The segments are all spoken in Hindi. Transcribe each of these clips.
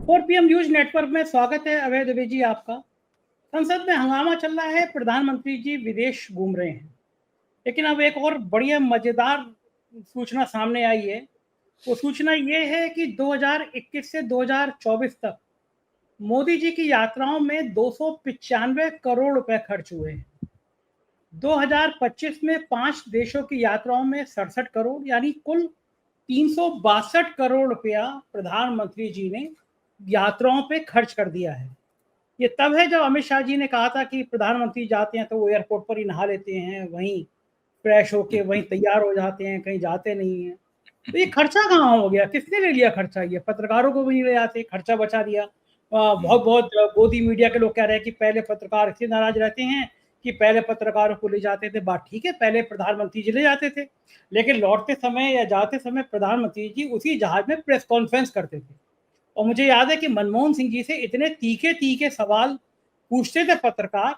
4 PM न्यूज नेटवर्क में स्वागत है। अभय दुबे जी आपका। संसद में हंगामा चल रहा है, प्रधानमंत्री जी विदेश घूम रहे हैं, लेकिन अब एक और बढ़िया मजेदार सूचना सामने आई है। वो सूचना ये है कि 2021 से 2024 तक मोदी जी की यात्राओं में 295 करोड़ रुपए खर्च हुए हैं। 2025 में 5 देशों की यात्राओं में 67 करोड़, यानी कुल 362 करोड़ रुपया प्रधानमंत्री जी ने यात्राओं पे खर्च कर दिया है। ये तब है जब अमित शाह जी ने कहा था कि प्रधानमंत्री जाते हैं तो वो एयरपोर्ट पर ही नहा लेते हैं, वहीं फ्रेश होके वहीं तैयार हो जाते हैं, कहीं जाते नहीं हैं। तो ये खर्चा कहाँ हो गया? किसने ले लिया खर्चा? ये पत्रकारों को भी नहीं ले जाते, खर्चा बचा दिया। बहुत गोदी मीडिया के लोग कह रहे हैं कि पहले पत्रकार इसलिए नाराज रहते हैं कि पहले पत्रकारों को ले जाते थे। बात ठीक है, पहले प्रधानमंत्री जी ले जाते थे, लेकिन लौटते समय या जाते समय प्रधानमंत्री जी उसी जहाज में प्रेस कॉन्फ्रेंस करते थे। और मुझे याद है कि मनमोहन सिंह जी से इतने तीखे तीखे सवाल पूछते थे पत्रकार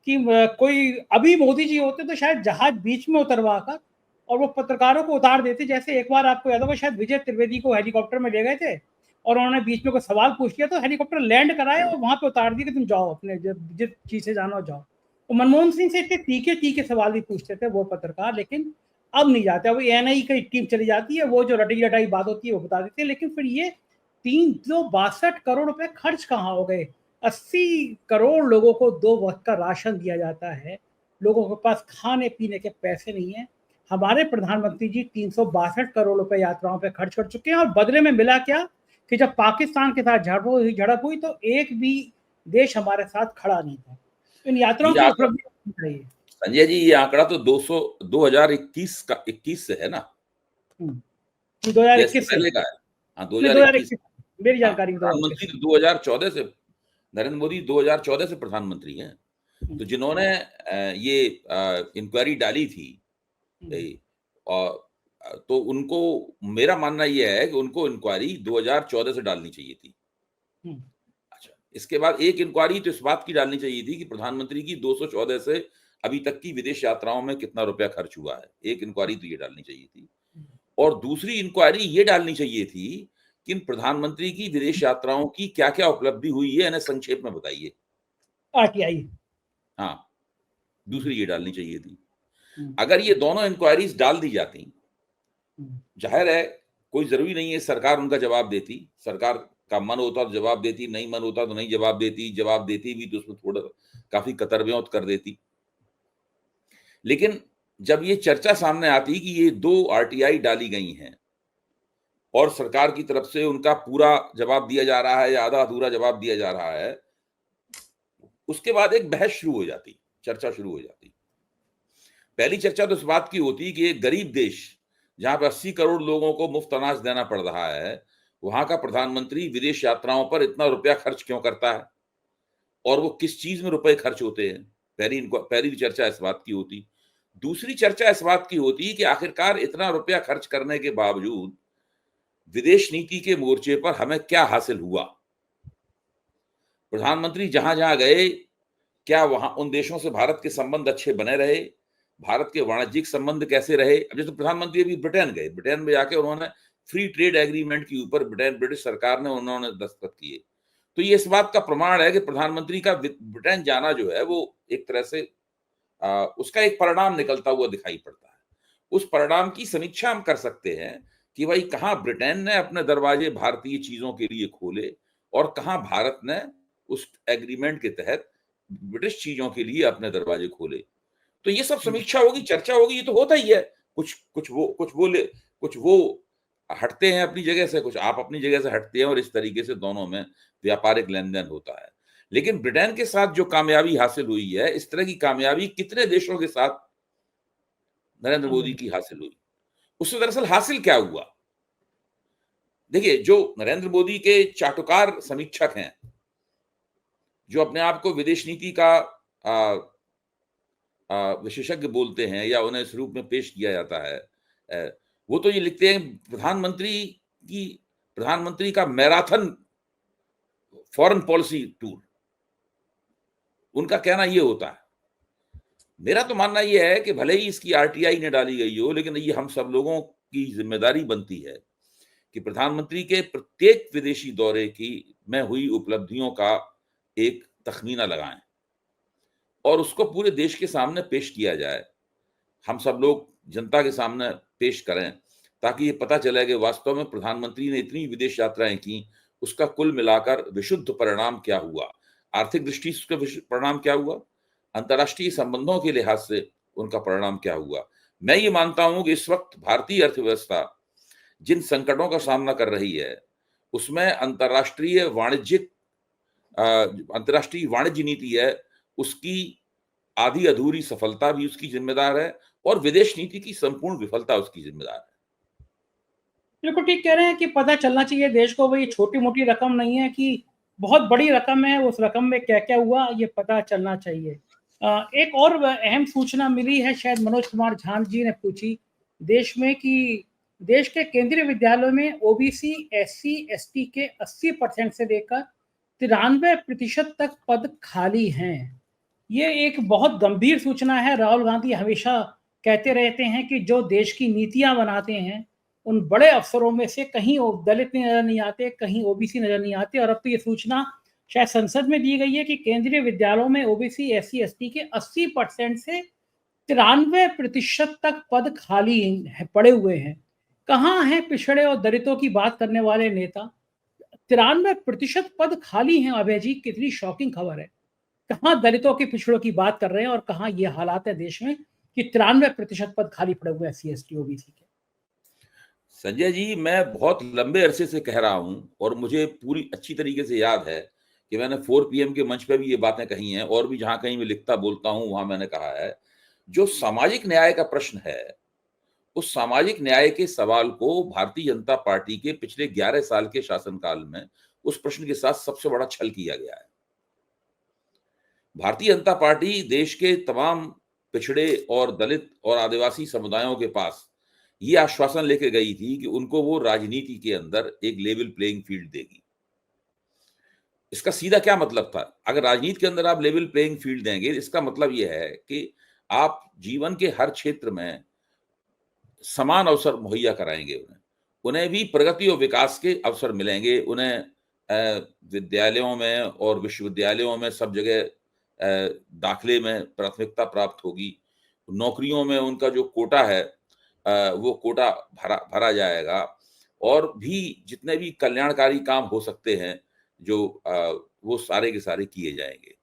कि कोई अभी मोदी जी होते तो शायद जहाज बीच में उतरवा कर और वो पत्रकारों को उतार देते। जैसे एक बार आपको याद होगा, शायद विजय त्रिवेदी को हेलीकॉप्टर में ले गए थे और उन्होंने बीच में कोई सवाल पूछ लिया तो हेलीकॉप्टर लैंड कराया और वहां पे उतार दिया कि तुम जाओ, अपने जिस चीज से जानो जाओ। तो मनमोहन सिंह से इतने तीखे तीखे सवाल भी पूछते थे वो पत्रकार, लेकिन अब नहीं जाते। अब एनआई की टीम चली जाती है, वो जो रटी रटाई बात होती है वो बता देते हैं। लेकिन फिर ये 362 करोड़ रुपए खर्च कहाँ हो गए? 80 करोड़ लोगों को 2 वक्त का राशन दिया जाता है, लोगों के पास खाने पीने के पैसे नहीं है। हमारे प्रधानमंत्री जी 362 करोड़ रुपए यात्राओं पे खर्च कर चुके हैं, और बदले में मिला क्या कि जब पाकिस्तान के साथ झड़प हुई तो एक भी देश हमारे साथ खड़ा नहीं था। इन यात्राओं की उपलब्धि चाहिए। संजय जी, ये आंकड़ा तो 2021 का 21 से है ना? 2021 से पहले का है। हाँ, 2021 मेरी जानकारी में प्रधानमंत्री 2014 से, नरेंद्र मोदी 2014 से प्रधानमंत्री हैं। तो जिन्होंने ये इंक्वायरी डाली थी, और तो उनको, मेरा मानना यह है कि उनको इंक्वायरी 2014 से डालनी चाहिए थी। अच्छा, इसके बाद एक इंक्वायरी तो इस बात की डालनी चाहिए थी कि प्रधानमंत्री की 214 से अभी तक की विदेश यात्राओं में कितना रुपया खर्च हुआ है। एक इंक्वायरी तो ये डालनी चाहिए थी, और दूसरी इंक्वायरी ये डालनी चाहिए थी कि इन प्रधानमंत्री की विदेश यात्राओं की क्या क्या उपलब्धि हुई है, इन्हें संक्षेप में बताइए। आरटीआई, हाँ, दूसरी ये डालनी चाहिए थी। अगर ये दोनों इंक्वायरीज डाल दी जाती, जाहिर है कोई जरूरी नहीं है सरकार उनका जवाब देती, सरकार का मन होता तो जवाब देती, नहीं मन होता तो नहीं जवाब देती, जवाब देती भी तो उसमें थोड़ा काफी कतरव्योत कर देती। लेकिन जब ये चर्चा सामने आती कि ये 2 आरटीआई डाली गई हैं और सरकार की तरफ से उनका पूरा जवाब दिया जा रहा है या आधा अधूरा जवाब दिया जा रहा है, उसके बाद एक बहस शुरू हो जाती, चर्चा शुरू हो जाती। पहली चर्चा तो इस बात की होती कि एक गरीब देश जहां पर 80 करोड़ लोगों को मुफ्त अनाज देना पड़ रहा है, वहां का प्रधानमंत्री विदेश यात्राओं पर इतना रुपया खर्च क्यों करता है और वो किस चीज में रुपए खर्च होते हैं। पहली चर्चा इस बात की होती। दूसरी चर्चा इस बात की होती कि आखिरकार इतना रुपया खर्च करने के बावजूद विदेश नीति के मोर्चे पर हमें क्या हासिल हुआ। प्रधानमंत्री जहां जहां गए, क्या वहां उन देशों से भारत के संबंध अच्छे बने रहे, भारत के वाणिज्यिक संबंध कैसे रहे। अब जैसे प्रधानमंत्री अभी ब्रिटेन गए, ब्रिटेन में जाके उन्होंने फ्री ट्रेड एग्रीमेंट के ऊपर ब्रिटिश सरकार ने उन्होंने दस्तखत किए। तो ये इस बात का प्रमाण है कि प्रधानमंत्री का ब्रिटेन जाना जो है वो एक तरह से उसका एक परिणाम निकलता हुआ दिखाई पड़ता है। उस परिणाम की समीक्षा हम कर सकते हैं कि भाई कहां ब्रिटेन ने अपने दरवाजे भारतीय चीजों के लिए खोले और कहां भारत ने उस एग्रीमेंट के तहत ब्रिटिश चीजों के लिए अपने दरवाजे खोले। तो ये सब समीक्षा होगी, चर्चा होगी, ये तो होता ही है। कुछ वो हटते हैं अपनी जगह से, कुछ आप अपनी जगह से हटते हैं, और इस तरीके से दोनों में व्यापारिक लेन देन होता है। लेकिन ब्रिटेन के साथ जो कामयाबी हासिल हुई है, इस तरह की कामयाबी कितने देशों के साथ नरेंद्र मोदी की हासिल हुई? उससे दरअसल हासिल क्या हुआ? देखिए, जो नरेंद्र मोदी के चाटुकार समीक्षक हैं, जो अपने आप को विदेश नीति का विशेषज्ञ बोलते हैं या उन्हें इस रूप में पेश किया जाता है, वो तो ये लिखते हैं प्रधानमंत्री का मैराथन फॉरेन पॉलिसी टूर, उनका कहना ये होता है। मेरा तो मानना ये है कि भले ही इसकी आरटीआई ने डाली गई हो, लेकिन ये हम सब लोगों की जिम्मेदारी बनती है कि प्रधानमंत्री के प्रत्येक विदेशी दौरे की में हुई उपलब्धियों का एक तखमीना लगाएं और उसको पूरे देश के सामने पेश किया जाए, हम सब लोग जनता के सामने पेश करें, ताकि ये पता चले कि वास्तव में प्रधानमंत्री ने इतनी विदेश यात्राएं की, उसका कुल मिलाकर विशुद्ध परिणाम क्या हुआ, आर्थिक दृष्टि से उसका परिणाम क्या हुआ, अंतर्राष्ट्रीय संबंधों के लिहाज से उनका परिणाम क्या हुआ। मैं ये मानता हूं कि इस वक्त भारतीय अर्थव्यवस्था जिन संकटों का सामना कर रही है, उसमें अंतर्राष्ट्रीय वाणिज्य नीति है, उसकी आधी अधूरी सफलता भी उसकी जिम्मेदार है और विदेश नीति की संपूर्ण विफलता उसकी जिम्मेदार है। बिल्कुल ठीक कह रहे हैं कि पता चलना चाहिए देश को, वही छोटी मोटी रकम नहीं है कि बहुत बड़ी रकम है, उस रकम में क्या क्या हुआ ये पता चलना चाहिए। एक और अहम सूचना मिली है, शायद मनोज कुमार झा जी ने पूछी देश में, कि देश के केंद्रीय विद्यालयों में ओबीसी एससी एसटी के 80% से लेकर 93% तक पद खाली हैं। ये एक बहुत गंभीर सूचना है। राहुल गांधी हमेशा कहते रहते हैं कि जो देश की नीतियां बनाते हैं उन बड़े अफसरों में से कहीं दलित नजर नहीं आते, कहीं ओबीसी नजर नहीं आते, और अब तो ये सूचना शायद संसद में दी गई है कि केंद्रीय विद्यालयों में ओबीसी एससी एसटी के 80% से 93% तक पद खाली पड़े हुए हैं। कहाँ हैं पिछड़े और दलितों की बात करने वाले नेता? 93% पद खाली हैं। अभय जी, कितनी शॉकिंग खबर है। कहाँ दलितों के पिछड़ों की बात कर रहे हैं और कहाँ ये हालात है देश में कि 93% पद खाली पड़े हुए हैं एससी एसटी ओबीसी के। संजय जी, मैं बहुत लंबे अरसे से कह रहा हूं और मुझे पूरी अच्छी तरीके से याद है कि मैंने 4 PM के मंच पे भी ये बातें कही हैं और भी जहां कहीं मैं लिखता बोलता हूं वहां मैंने कहा है, जो सामाजिक न्याय का प्रश्न है, उस सामाजिक न्याय के सवाल को भारतीय जनता पार्टी के पिछले 11 साल के शासनकाल में उस प्रश्न के साथ सबसे बड़ा छल किया गया है। भारतीय जनता पार्टी देश के तमाम पिछड़े और दलित और आदिवासी समुदायों के पास ये आश्वासन लेके गई थी कि उनको वो राजनीति के अंदर एक लेवल प्लेइंग फील्ड देगी। इसका सीधा क्या मतलब था? अगर राजनीति के अंदर आप लेवल प्लेइंग फील्ड देंगे, इसका मतलब ये है कि आप जीवन के हर क्षेत्र में समान अवसर मुहैया कराएंगे, उन्हें भी प्रगति और विकास के अवसर मिलेंगे, उन्हें विद्यालयों में और विश्वविद्यालयों में सब जगह दाखिले में प्राथमिकता प्राप्त होगी, नौकरियों में उनका जो कोटा है वो कोटा भरा जाएगा, और भी जितने भी कल्याणकारी काम हो सकते हैं जो वो सारे के सारे किए जाएंगे।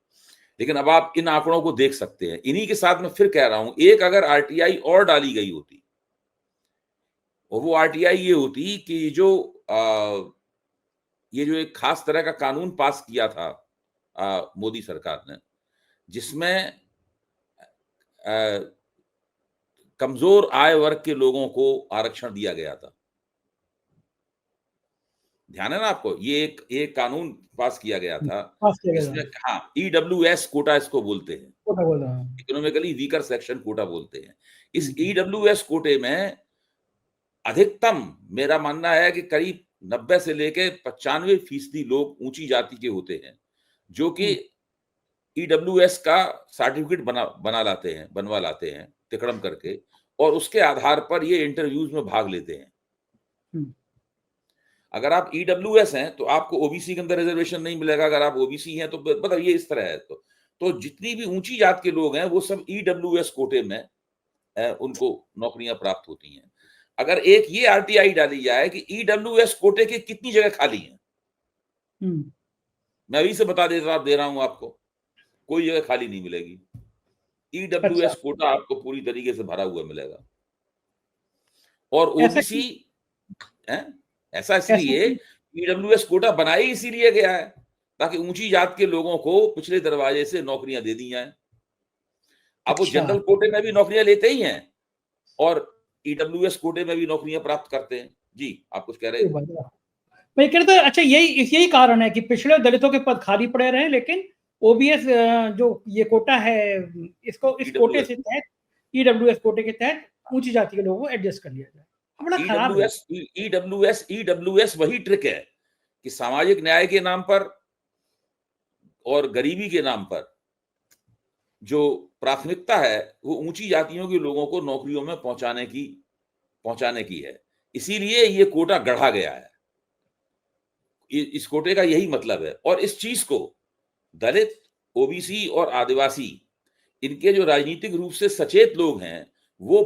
लेकिन अब आप इन आंकड़ों को देख सकते हैं। इन्हीं के साथ मैं फिर कह रहा हूं, एक अगर आरटीआई और डाली गई होती, और वो आरटीआई ये होती कि ये जो एक खास तरह का कानून पास किया था मोदी सरकार ने, जिसमें कमजोर आय वर्ग के लोगों को आरक्षण दिया गया था। ध्यान है ना आपको? ये एक कानून पास किया गया था जिसमें, हाँ, ईडब्ल्यूएस कोटा इसको बोलते हैं, इकोनॉमिकली वीकर सेक्शन कोटा बोलते हैं। इस ईडब्ल्यूएस कोटे में अधिकतम, मेरा मानना है कि करीब 90 से लेके 95% लोग ऊंची जाति के होते हैं, जो कि ईडब्ल्यूएस का सर्टिफिकेट बनवा लाते हैं तिकड़म करके, और उसके आधार पर ये इंटरव्यूज में भाग लेते हैं। अगर आप ईडब्ल्यूएस हैं तो आपको ओबीसी के अंदर रिजर्वेशन नहीं मिलेगा, अगर आप ओबीसी हैं तो मतलब ये इस तरह है। तो जितनी भी ऊंची जात के लोग हैं वो सब ईडब्ल्यूएस कोटे में उनको नौकरियां प्राप्त होती हैं। अगर एक ये आरटीआई डाली जाए कि ईडब्ल्यूएस कोटे के कितनी जगह खाली हैं, मैं अभी से बता दे रहा हूं आपको, कोई जगह खाली नहीं मिलेगी। ईडब्ल्यूएस कोटा आपको पूरी तरीके से भरा हुआ मिलेगा। और ओबीसी ऐसा इसलिए ईडब्ल्यूएस कोटा बनाई इसीलिए गया है ताकि ऊंची जात के लोगों को पिछले दरवाजे से नौकरियां दे दी जाएं। अब वो जनरल कोटे में भी नौकरियां लेते ही हैं और ईडब्ल्यूएस कोटे में भी नौकरियां प्राप्त करते हैं। जी, आप कुछ कह रहे थे? मैं कह रहा था, अच्छा, यही कारण है कि पिछड़े दलितों के पद खाली पड़े रहे, लेकिन ओबीएस जो ये कोटा है, इसको इस कोटे से तहत, ईडब्ल्यूएस कोटे के तहत ऊंची जाति के लोगों को एडजस्ट कर लिया जाए। ईडब्ल्यूएस वही ट्रिक है कि सामाजिक न्याय के नाम पर और गरीबी के नाम पर जो प्राथमिकता है वो ऊंची जातियों के लोगों को नौकरियों में पहुंचाने की है। इसीलिए ये कोटा गढ़ा गया है। इस कोटे का यही मतलब है। और इस चीज को दलित, ओबीसी और आदिवासी, इनके जो राजनीतिक रूप से सचेत लोग हैं, वो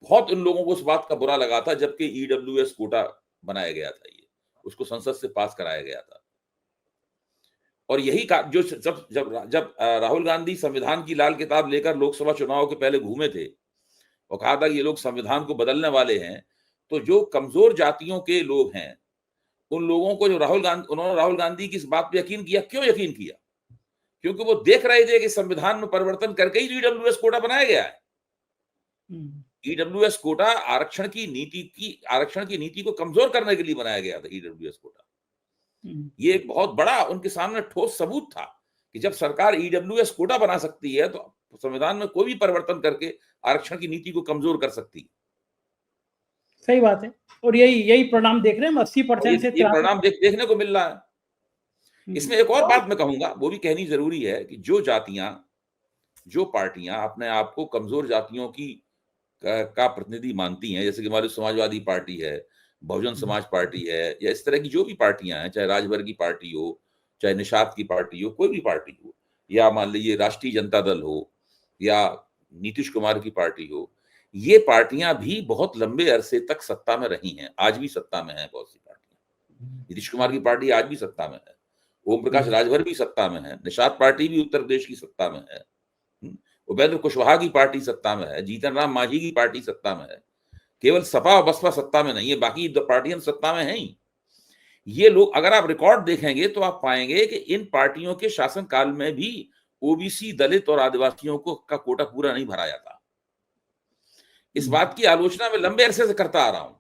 बहुत उन लोगों को उस बात का बुरा लगा था जबकि ईडब्ल्यूएस कोटा बनाया गया था, ये उसको संसद से पास कराया गया था। और यही जो जब जब जब राहुल गांधी संविधान की लाल किताब लेकर लोकसभा चुनाव के पहले घूमे थे और कहा था कि ये लोग संविधान को बदलने वाले हैं, तो जो कमजोर जातियों के लोग हैं उन लोगों को जो उन्होंने राहुल गांधी की इस बात पे यकीन किया। क्यों यकीन किया? क्योंकि वो देख रहे थे कि संविधान में परिवर्तन करके ही ईडब्ल्यूएस कोटा बनाया गया है। ईडब्ल्यूएस कोटा आरक्षण की नीति को कमजोर करने के लिए बनाया गया था। ईडब्ल्यूएस कोटा ये एक बहुत बड़ा उनके सामने ठोस सबूत था कि जब सरकार ईडब्ल्यूएस कोटा बना सकती है तो संविधान में कोई भी परिवर्तन करके आरक्षण की नीति को कमजोर कर सकती है। सही बात है। और यही परिणाम देख रहे हैं। 80% से ये परिणाम देखने को मिल रहा है। इसमें एक और बात मैं कहूंगा, वो भी कहनी जरूरी है कि जो पार्टियां अपने आप को कमजोर जातियों का प्रतिनिधि मानती हैं, जैसे कि हमारी समाजवादी पार्टी है, बहुजन समाज पार्टी है, या इस तरह की जो भी पार्टियां हैं, चाहे राजभर की पार्टी हो, चाहे निषाद की पार्टी हो, कोई भी पार्टी हो, या मान लीजिए राष्ट्रीय जनता दल हो, या नीतीश कुमार की पार्टी हो, ये पार्टियां भी बहुत लंबे अरसे तक सत्ता में रही हैं, आज भी सत्ता में है बहुत सी पार्टियां। नीतीश कुमार की पार्टी आज भी सत्ता में है, ओम प्रकाश राजभर भी सत्ता में है, निषाद पार्टी भी उत्तर प्रदेश की सत्ता में है, उपेंद्र कुशवाहा की पार्टी सत्ता में है, जीतन राम मांझी की पार्टी सत्ता में है। केवल सपा और बसपा सत्ता में नहीं है, बाकी पार्टियां सत्ता में हैं ही। ये लोग, अगर आप रिकॉर्ड देखेंगे तो आप पाएंगे कि इन पार्टियों के शासनकाल में भी ओबीसी, दलित और आदिवासियों का कोटा पूरा नहीं भरा जाता। इस बात की आलोचना मैं लंबे अरसे से करता आ रहा हूं।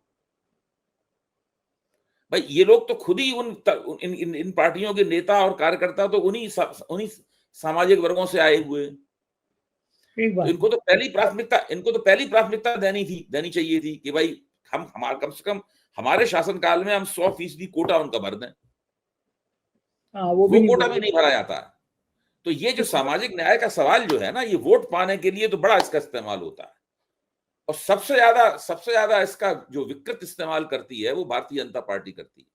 भाई ये लोग तो खुद ही इन पार्टियों के नेता और कार्यकर्ता तो उन्हीं सामाजिक वर्गों से आए हुए। तो इनको तो पहली प्राथमिकता देनी चाहिए थी कि भाई कम से कम हमारे शासनकाल में हम 100% कोटा उनका भर दें। वो कोटा भी नहीं भरा जाता। तो ये जो सामाजिक न्याय का सवाल जो है ना, ये वोट पाने के लिए तो बड़ा इसका इस्तेमाल होता है। और सबसे ज्यादा इसका जो विकृत इस्तेमाल करती है वो भारतीय जनता पार्टी करती है।